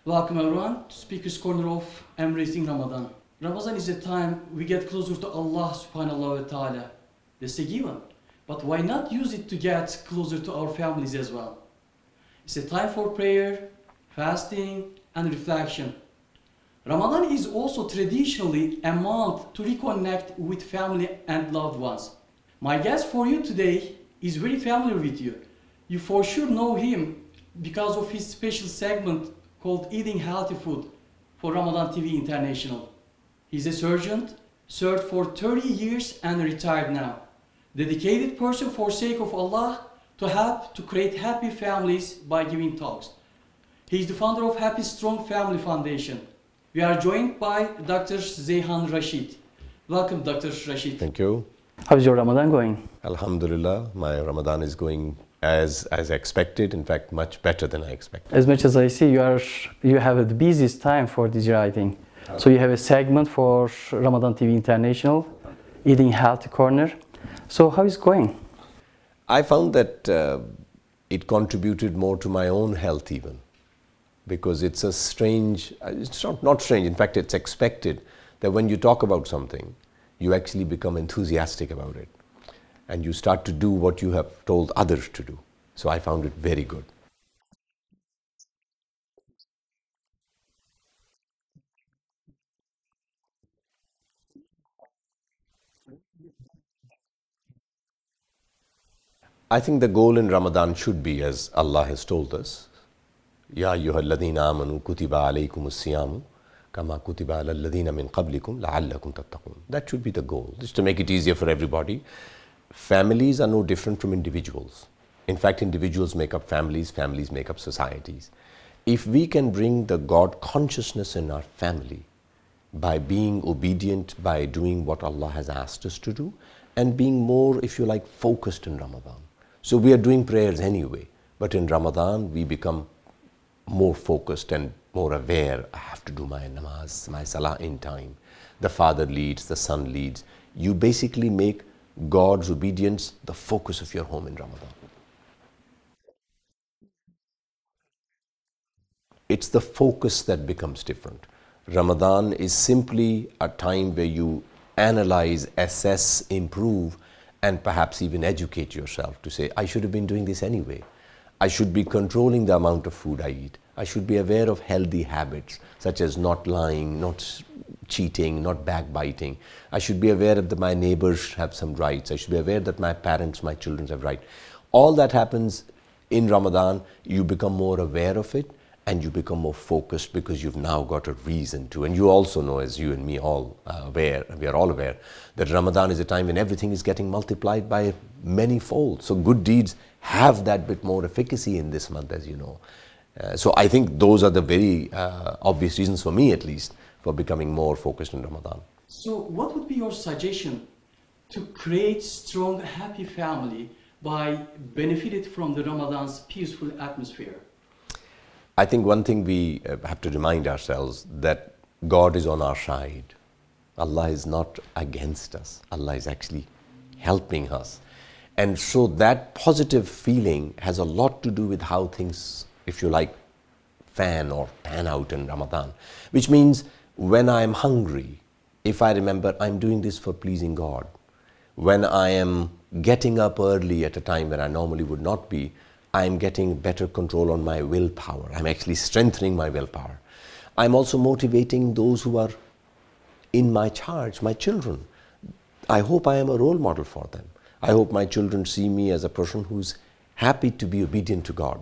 Welcome everyone to Speaker's Corner of Embracing Ramadan. Ramadan is a time we get closer to Allah subhanahu wa ta'ala. That's a given. But why not use it to get closer to our families as well? It's a time for prayer, fasting, and reflection. Ramadan is also traditionally a month to reconnect with family and loved ones. My guest for you today is very familiar with you. You for sure know him because of his special segment called Eating Healthy Food for Ramadan TV International. He's a surgeon, served for 30 years and retired now. Dedicated person for sake of Allah to help to create happy families by giving talks. He is the founder of Happy Strong Family Foundation. We are joined by Dr. Zeyhan Rashid. Welcome, Dr. Rashid. Thank you. How's your Ramadan going? Alhamdulillah, my Ramadan is going as expected, in fact, much better than I expected. As much as I see, you have the busiest time for this year, I think. So you have a segment for Ramadan TV International, Eating Healthy Corner. So how is it going? I found that it contributed more to my own health even, because it's a strange, it's not strange, in fact it's expected that when you talk about something, you actually become enthusiastic about it and you start to do what you have told others to do. So I found it very good. I think the goal in Ramadan should be, as Allah has told us, Ya ayyuhalladhina amanu kutiba alaykumus siyamu kama kutiba alal ladhina min qablikum la'allakum tattaqun. That should be the goal, just to make it easier for everybody. Families are no different from individuals. In fact, individuals make up families, families make up societies. If we can bring the God consciousness in our family by being obedient, by doing what Allah has asked us to do, and being more, if you like, focused in Ramadan. So we are doing prayers anyway, but in Ramadan we become more focused and more aware. I have to do my namaz, my salah in time. The father leads, the son leads. You basically make God's obedience the focus of your home in Ramadan. It's the focus that becomes different. Ramadan is simply a time where you analyze, assess, improve, and perhaps even educate yourself to say, I should have been doing this anyway. I should be controlling the amount of food I eat. I should be aware of healthy habits, such as not lying, not cheating, not backbiting. I should be aware that my neighbors have some rights. I should be aware that my parents, my children have rights. All that happens in Ramadan, you become more aware of it and you become more focused because you've now got a reason to. And you also know, as you and me all aware, we are all aware, that Ramadan is a time when everything is getting multiplied by many fold. So good deeds have that bit more efficacy in this month, as you know. So I think those are the very obvious reasons for me, at least, for becoming more focused in Ramadan. So what would be your suggestion to create strong, happy family by benefiting from the Ramadan's peaceful atmosphere? I think one thing we have to remind ourselves that God is on our side. Allah is not against us. Allah is actually helping us. And so that positive feeling has a lot to do with how things, if you like, pan out in Ramadan. Which means when I am hungry, if I remember I'm doing this for pleasing God, when I am getting up early at a time when I normally would not be, I'm getting better control on my willpower. I'm actually strengthening my willpower. I'm also motivating those who are in my charge, my children. I hope I am a role model for them. I hope my children see me as a person who's happy to be obedient to God.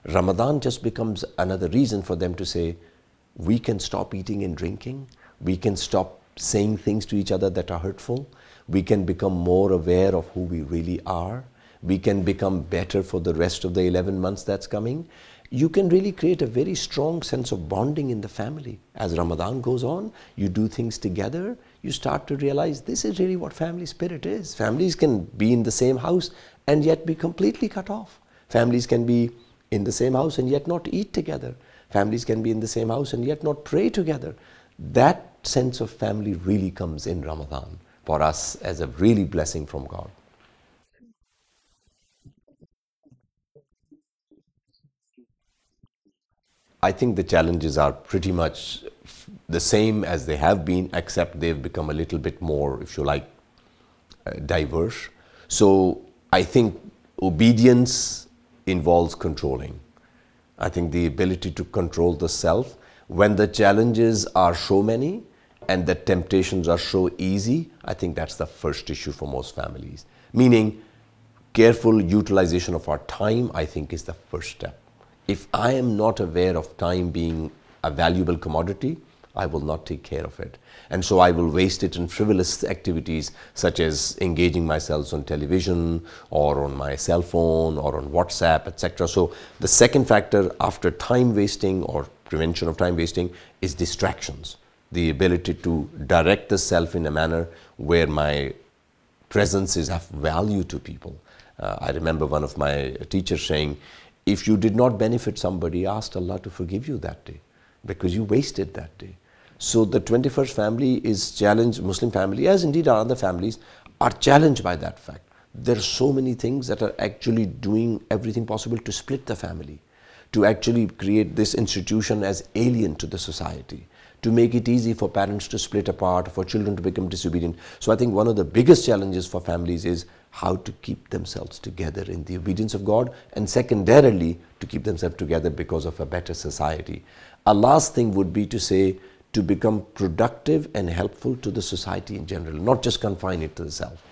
Ramadan just becomes another reason for them to say, we can stop eating and drinking. We can stop saying things to each other that are hurtful. We can become more aware of who we really are. We can become better for the rest of the 11 months that's coming. You can really create a very strong sense of bonding in the family. As Ramadan goes on, you do things together, you start to realize this is really what family spirit is. Families can be in the same house and yet be completely cut off. Families can be in the same house and yet not eat together. Families can be in the same house and yet not pray together. That sense of family really comes in Ramadan for us as a really blessing from God. I think the challenges are pretty much the same as they have been, except they've become a little bit more, if you like, diverse. So I think obedience involves controlling. I think the ability to control the self when the challenges are so many and the temptations are so easy. I think that's the first issue for most families. Meaning, careful utilization of our time, I think, is the first step. If I am not aware of time being a valuable commodity, I will not take care of it. And so I will waste it in frivolous activities such as engaging myself on television or on my cell phone or on WhatsApp, etc. So the second factor after time wasting or prevention of time wasting is distractions. The ability to direct the self in a manner where my presence is of value to people. I remember one of my teachers saying, if you did not benefit somebody, ask Allah to forgive you that day because you wasted that day. So the 21st family is challenged, Muslim family, as indeed our other families, are challenged by that fact. There are so many things that are actually doing everything possible to split the family, to actually create this institution as alien to the society, to make it easy for parents to split apart, for children to become disobedient. So I think one of the biggest challenges for families is how to keep themselves together in the obedience of God, and secondarily to keep themselves together because of a better society. A last thing would be to say, to become productive and helpful to the society in general, not just confine it to the self.